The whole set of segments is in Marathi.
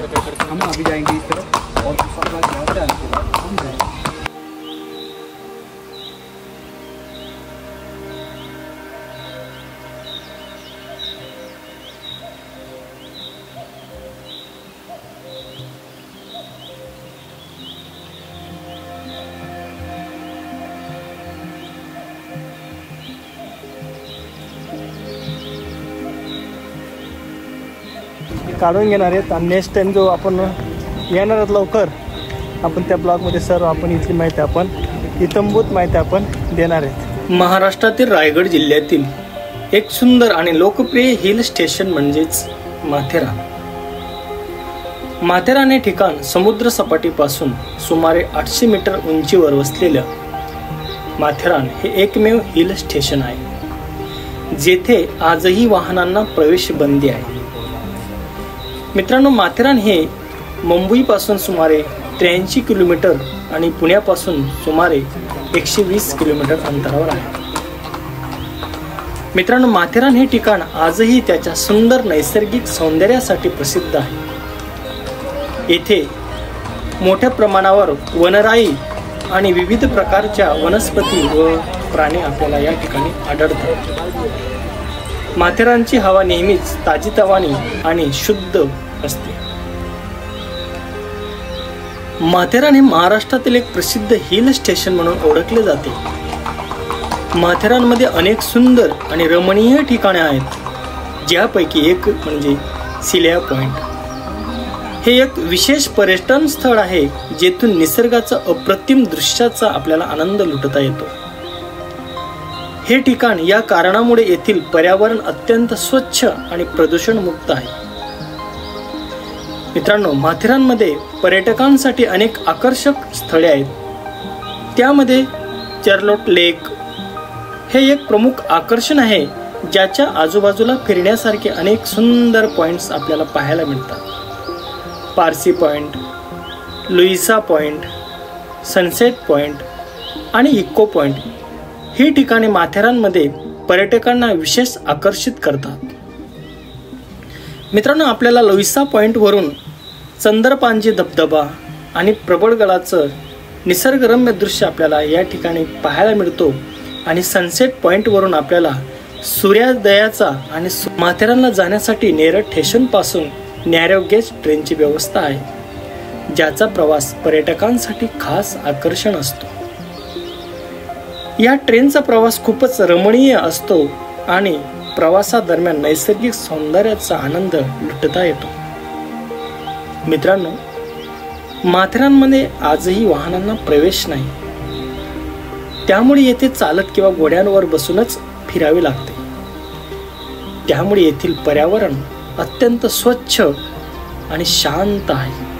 हम अभी जाएंगे इस तरफ और दूसरा यहाँ से आने के बाद हम जाएंगे। काढून घेणार आहेत आणि नेक्स्ट टाइम जो आपण येणार आहोत लवकर आपण त्या ब्लॉगमध्ये सर्व आपण इथली माहिती आपण इत्थंभूत माहिती आपण देणार आहेत। महाराष्ट्रातील रायगड जिल्ह्यातील एक सुंदर आणि लोकप्रिय हिल स्टेशन म्हणजेच माथेरान। माथेरान हे ठिकाण समुद्र सपाटीपासून सुमारे 800 मीटर उंचीवर वसलेलं माथेरान हे एकमेव हिल स्टेशन आहे जेथे आजही वाहनांना प्रवेश बंदी आहे। मित्रांनो, माथेरान हे मुंबईपासून सुमारे 83 किलोमीटर आणि पुण्यापासून सुमारे 120 किलोमीटर अंतरावर आहे। मित्रांनो, माथेरान हे ठिकाण आजही त्याच्या सुंदर नैसर्गिक सौंदर्यासाठी प्रसिद्ध आहे। येथे मोठ्या प्रमाणावर वनराई आणि विविध प्रकारच्या वनस्पती व प्राणी आपल्याला या ठिकाणी आढळतात। माथेरानची हवा नेहमीच ताजीतवानी आणि शुद्ध असते। माथेरान हे महाराष्ट्रातील एक प्रसिद्ध हिल स्टेशन म्हणून ओळखले जाते। माथेरानमध्ये अनेक सुंदर आणि रमणीय ठिकाणे आहेत, ज्यापैकी एक म्हणजे सिल्या पॉइंट। हे एक विशेष पर्यटन स्थळ आहे जेथून निसर्गाचा अप्रतिम दृश्याचा आपल्याला आनंद लुटता येतो। हे ठिकाण या कारणामुळे येथील पर्यावरण अत्यंत स्वच्छ आणि प्रदूषण मुक्त आहे। मित्रांनो, माथेरानमध्ये पर्यटकांसाठी अनेक आकर्षक स्थळे आहेत। त्यामध्ये चार्लोट लेक हे एक प्रमुख आकर्षण आहे, ज्याच्या आजूबाजूला फिरण्यासारखे अनेक सुंदर पॉइंट्स आपल्याला पाहायला मिळतात। Parsi point, Louisa point, sunset point आणि इको पॉइंट ही ठिकाणे माथेरानमध्ये पर्यटकांना विशेष आकर्षित करतात। मित्रांनो, आपल्याला लुईसा पॉइंट वरून चंदरपांजी धबधबा आणि प्रबळगडाचं निसर्गरम्य दृश्य आपल्याला या ठिकाणी पाहायला मिळतो आणि सनसेट पॉइंट वरून आपल्याला सूर्योदयाचा आणि माथेरानला जाण्यासाठी नेरळ स्टेशन पासून नॅरो गेज ट्रेनची व्यवस्था आहे, ज्याचा प्रवास पर्यटकांसाठी खास आकर्षण असतो। या ट्रेनचा प्रवास खूपच रमणीय असतो आणि प्रवासादरम्यान नैसर्गिक सौंदर्याचा आनंद लुटता येतो। मित्रांनो, माथेरानमध्ये आजही वाहनांना प्रवेश नाही, त्यामुळे येथे चालत किंवा घोड्यांवर बसूनच फिरावे लागते। त्यामुळे येथील पर्यावरण अत्यंत स्वच्छ आणि शांत आहे।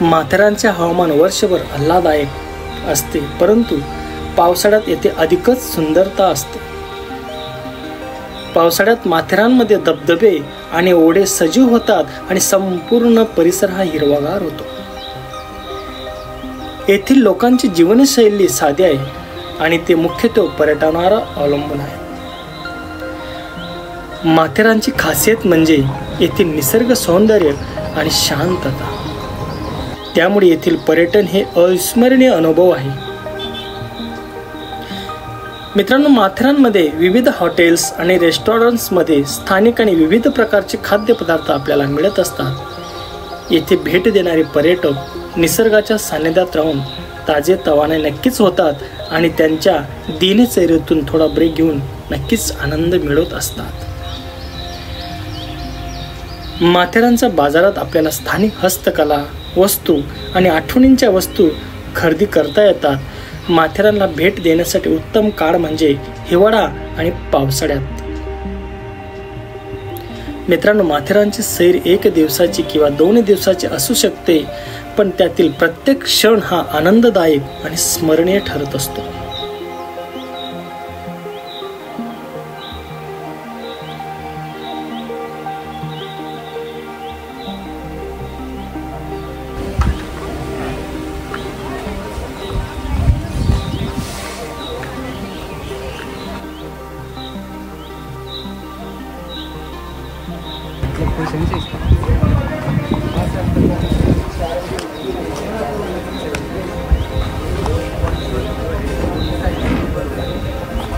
माथेरानचे हवामान वर्षभर आल्हाददायक असते, परंतु पावसाळ्यात येथे अधिकच सुंदरता असते। पावसाळ्यात माथेरानमध्ये धबधबे आणि ओढे सजीव होतात आणि संपूर्ण परिसर हा हिरवागार होतो। येथील लोकांची जीवनशैली साधी आहे आणि ते मुख्यत्वे पर्यटनावर अवलंबून आहे। माथेरानची खासियत म्हणजे येथील निसर्ग सौंदर्य आणि शांतता, त्यामुळे येथील पर्यटन हे अविस्मरणीय अनुभव आहे। मित्रांनो, माथेरानमध्ये विविध हॉटेल्स आणि रेस्टॉरंट्समध्ये स्थानिक आणि विविध प्रकारचे खाद्यपदार्थ आपल्याला मिळत असतात। येथे भेट देणारे पर्यटक निसर्गाच्या सानिध्यात राहून ताजेतवाने नक्कीच होतात आणि त्यांच्या दिनचर्येतून थोडा ब्रेक घेऊन नक्कीच आनंद मिळवत असतात। माथेरानच्या बाजारात आपल्याला स्थानिक हस्तकला वस्तू आणि आठवणींच्या वस्तू खरेदी करता येतात। माथेरानला भेट देण्यासाठी उत्तम काळ म्हणजे हिवाळा आणि पावसाळ्यात। मित्रांनो, माथेरानची सैर 1 दिवसाची किंवा 2 दिवसाची असू शकते, पण त्यातील प्रत्येक क्षण हा आनंददायक आणि स्मरणीय ठरत असतो.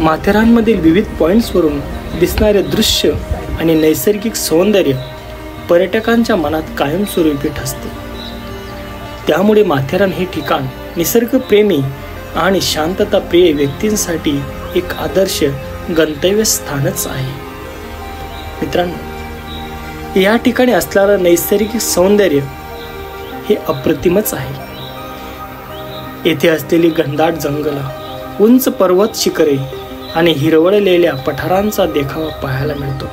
माथेरानमधील विविध पॉइंट्सवरून दिसणारे दृश्य आणि नैसर्गिक सौंदर्य पर्यटकांच्या मनात कायमस्वरूपी ठसते. त्यामुळे माथेरान हे ठिकाण निसर्गप्रेमी आणि शांतताप्रिय व्यक्तींसाठी एक आदर्श गंतव्यस्थानच आहे. मित्रांनो, या ठिकाणी असणारं नैसर्गिक सौंदर्य हे अप्रतिमच आहे. येथे असलेली घनदाट जंगल, उंच पर्वत शिखरे आणि हिरवळलेल्या पठारांचा देखावा पाहायला मिळतो.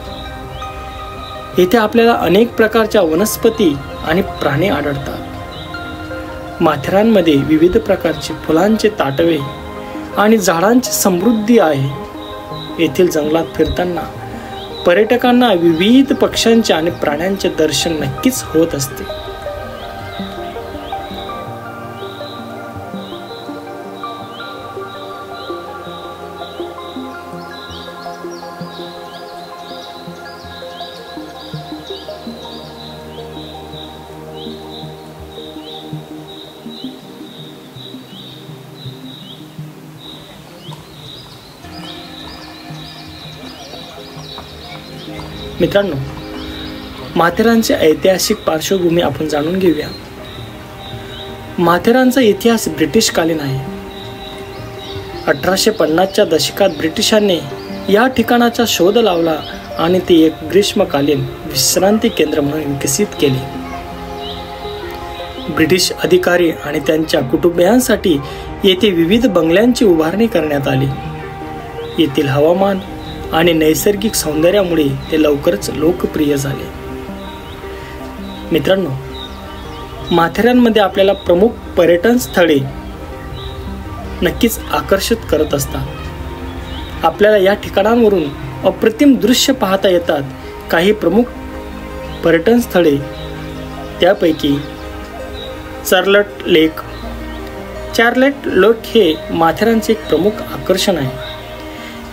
येथे आपल्याला अनेक प्रकारच्या वनस्पती आणि प्राणी आढळतात. माथेरानमध्ये विविध प्रकारचे फुलांचे ताटवे आणि झाडांची समृद्धी आहे. येथील जंगलात फिरताना पर्यटकांना विविध पक्ष्यांचे आणि प्राण्यांचे दर्शन नक्कीच होत असते. मित्रांनो, माथेरानची ऐतिहासिक पार्श्वभूमी आपण जाणून घेऊया. माथेरानचा इतिहास ब्रिटिशकालीन आहे. 1850च्या दशकात ब्रिटिशांनी या ठिकाणाचा शोध लावला आणि ते एक ग्रीष्मकालीन विश्रांती केंद्र म्हणून विकसित केले. ब्रिटिश अधिकारी आणि त्यांच्या कुटुंबियांसाठी येथे विविध बंगल्यांची उभारणी करण्यात आली. येथील हवामान आणि नैसर्गिक सौंदर्यामुळे ते लवकरच लोकप्रिय झाले. मित्रांनो, माथेरानमध्ये आपल्याला प्रमुख पर्यटन स्थळे नक्कीच आकर्षित करत असतात. आपल्याला या ठिकाणांवरून अप्रतिम दृश्य पाहता येतात. काही प्रमुख पर्यटन स्थळे त्यापैकी चार्लट लेक. चार्लट लेक हे माथेरानचे एक प्रमुख आकर्षण आहे.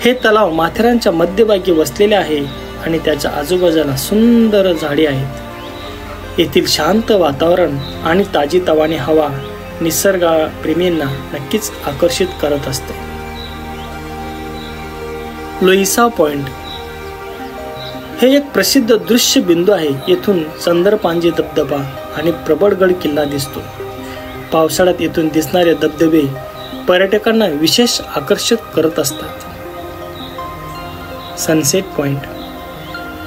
हे तलाव माथेरानच्या मध्यभागी वसलेले आहे आणि त्याच्या आजूबाजूला सुंदर झाडे आहेत. येथील शांत वातावरण आणि ताजीतवानी हवा निसर्गप्रेमींना नक्कीच आकर्षित करत असते. लोईसा पॉइंट हे एक प्रसिद्ध दृश्य बिंदू आहे. येथून चंदरपांजी धबधबा आणि प्रबळगड किल्ला दिसतो. पावसाळ्यात येथून दिसणारे धबधबे पर्यटकांना विशेष आकर्षित करत असतात. Sunset point.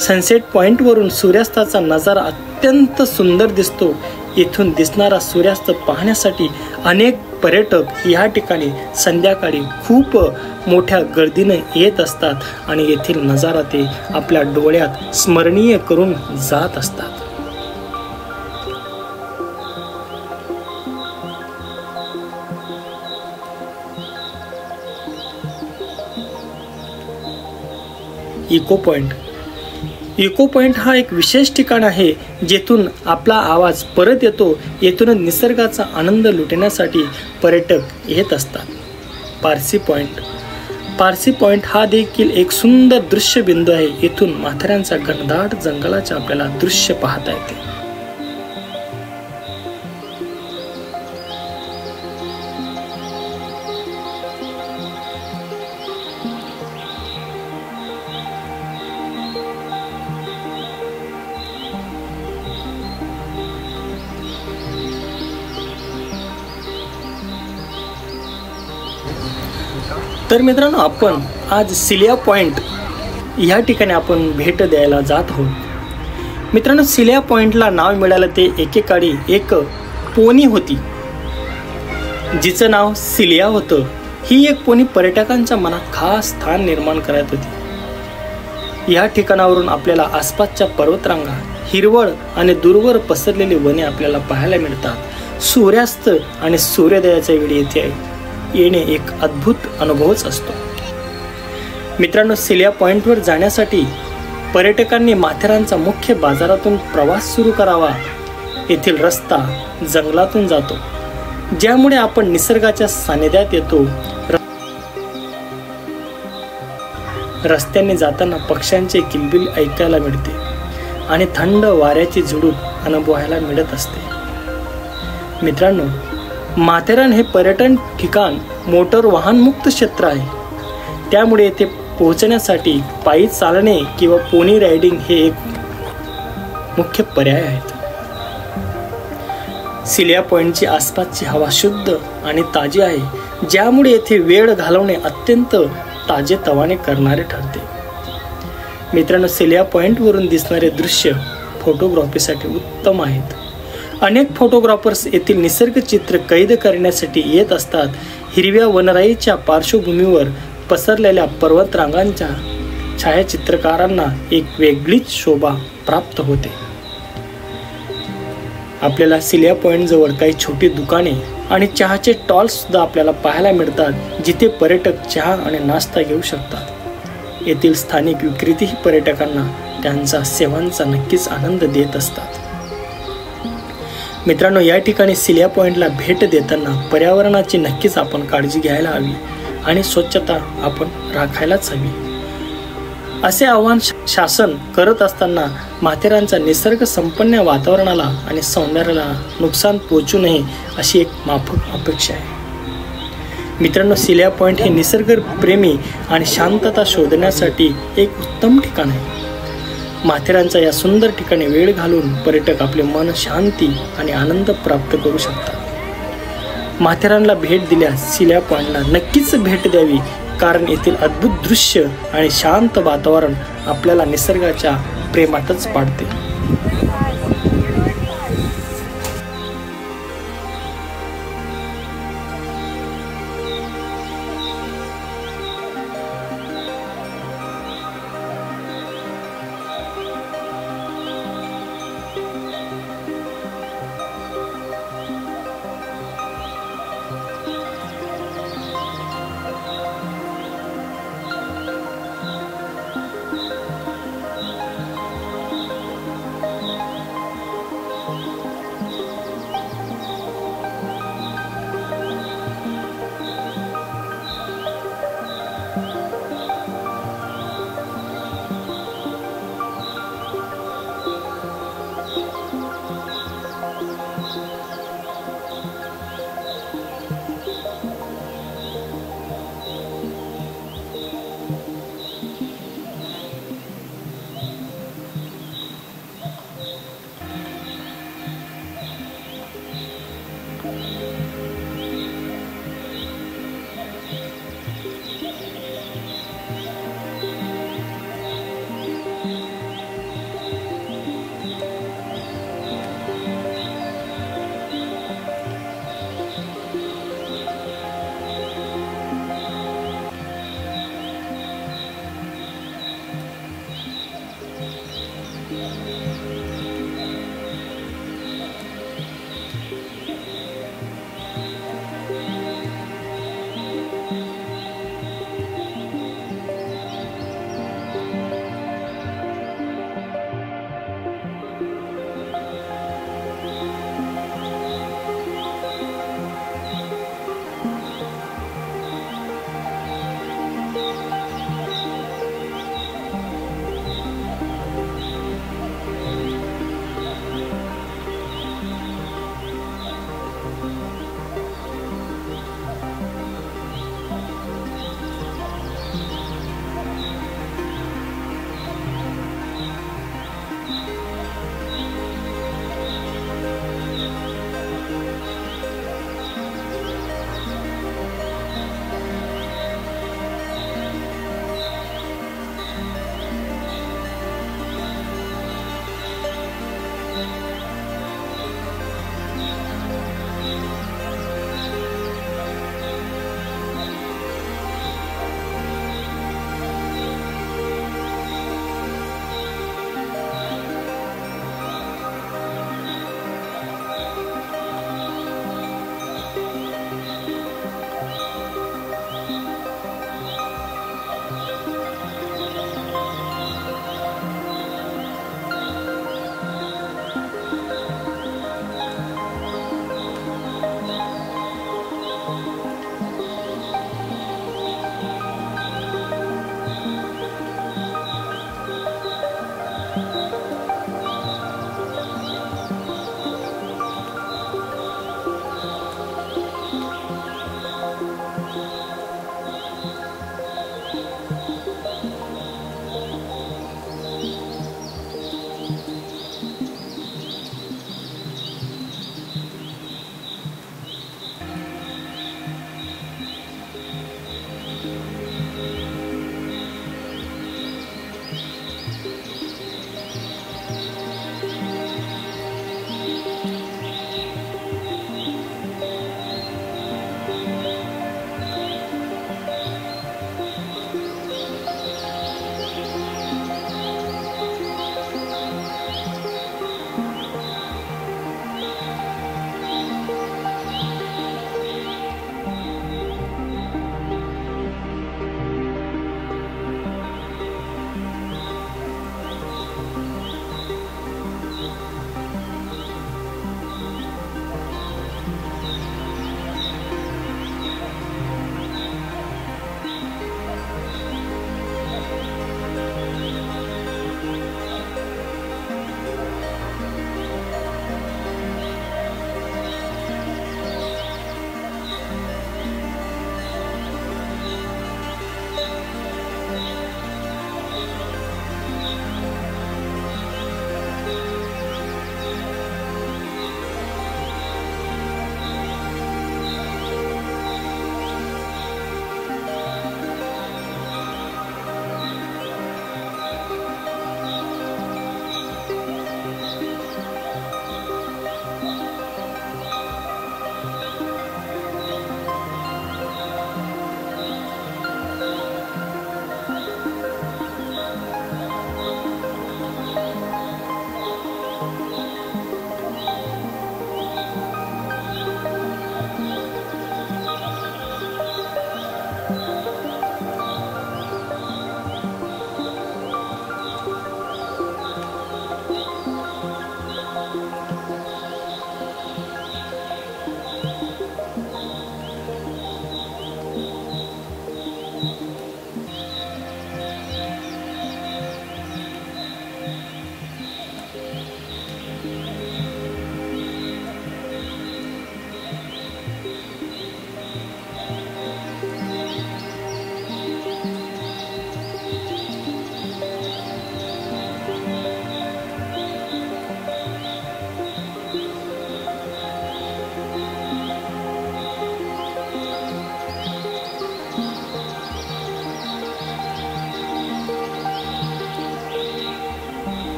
सनसेट पॉइंटवरून सूर्यास्ताचा नजारा अत्यंत सुंदर दिसतो. येथून दिसणारा सूर्यास्त पाहण्यासाठी अनेक पर्यटक या ठिकाणी संध्याकाळी खूप मोठ्या गर्दीने येत असतात आणि येथील नजारा ते आपल्या डोळ्यात स्मरणीय करून जात असतात. Echo point. इको पॉइंट हा एक विशेष ठिकाण आहे जेथून आपला आवाज परत येतो. येथून निसर्गाचा आनंद लुटण्यासाठी पर्यटक येत असतात. पारसी पॉइंट. पारसी पॉइंट हा देखील एक सुंदर दृश्य बिंदू आहे. येथून माथेरानचा घनदाट जंगलाचे आपल्याला दृश्य पाहता येते. तर मित्रांनो, आपण आज सिलिया पॉइंट या ठिकाणी आपण भेट द्यायला जात आहोत. मित्रांनो, सिलिया पॉइंटला नाव मिळालं ते एकेकाळी एक पोनी होती जिचं नाव सिलिया होतं. ही एक पोनी पर्यटकांच्या मनात खास स्थान निर्माण करत होती. या ठिकाणावरून आपल्याला आसपासच्या पर्वतरांगा, हिरवळ आणि दूरवर पसरलेली वने आपल्याला पाहायला मिळतात. सूर्यास्त आणि सूर्योदयाच्या वेळी येथे येणे एक अद्भुत अनुभवच असतो. मित्रांनो, सिलिया पॉइंटवर जाण्यासाठी पर्यटकांनी माथेरानचा मुख्य बाजारातून प्रवास सुरू करावा. येथील रस्ता जंगलातून जातो, ज्यामुळे आपण निसर्गाच्या सानिध्यात येतो. रस्त्याने जाताना पक्ष्यांचे किलबिल ऐकायला मिळते आणि थंड वाऱ्याची झुळूक अनुभवायला मिळत असते. मित्रांनो, माथेरान हे पर्यटन ठिकाण मोटर वाहनमुक्त क्षेत्र आहे. त्यामुळे येथे पोहोचण्यासाठी पायी चालणे किंवा पोनी रायडिंग हे एक मुख्य पर्याय आहेत. सिलिया पॉइंटची आसपासची हवा शुद्ध आणि ताजी आहे, ज्यामुळे येथे वेळ घालवणे अत्यंत ताजेतवाने करणारे ठरते. मित्रांनो, सिलिया पॉइंटवरून दिसणारे दृश्य फोटोग्राफीसाठी उत्तम आहेत. अनेक फोटोग्राफर्स येथील निसर्ग चित्र कैद करण्यासाठी येत असतात. हिरव्या वनराईच्या पार्श्वभूमीवर पसरलेल्या पर्वतरांगांच्या छायाचित्रकारांना एक वेगळीच शोभा प्राप्त होते. आपल्याला सिलिया पॉइंट जवळ काही छोटी दुकाने आणि चहाचे स्टॉल्स सुद्धा आपल्याला पाहायला मिळतात, जिथे पर्यटक चहा आणि नाश्ता घेऊ शकतात. येथील स्थानिक विक्रेतेही पर्यटकांना त्यांचा सेवांचा नक्कीच आनंद देत असतात. मित्रांनो, या ठिकाणी सिलिया पॉइंटला भेट देताना पर्यावरणाची नक्कीच आपण काळजी घ्यायला हवी आणि स्वच्छता आपण राखायलाच हवी. असे आवाहन शासन करत असताना माथेरानच्या निसर्ग संपन्न वातावरणाला आणि सौंदर्याला नुकसान पोहोचू नये अशी एक माफक अपेक्षा आहे. मित्रांनो, सिलिया पॉइंट हे निसर्गप्रेमी आणि शांतता शोधण्यासाठी एक उत्तम ठिकाण आहे. माथेरानच्या या सुंदर ठिकाणी वेळ घालून पर्यटक आपले मन शांती आणि आनंद प्राप्त करू शकतात. माथेरानला भेट दिल्यास सिलिया पॉइंटला नक्कीच भेट द्यावी, कारण येथील अद्भुत दृश्य आणि शांत वातावरण आपल्याला निसर्गाच्या प्रेमातच पाडते.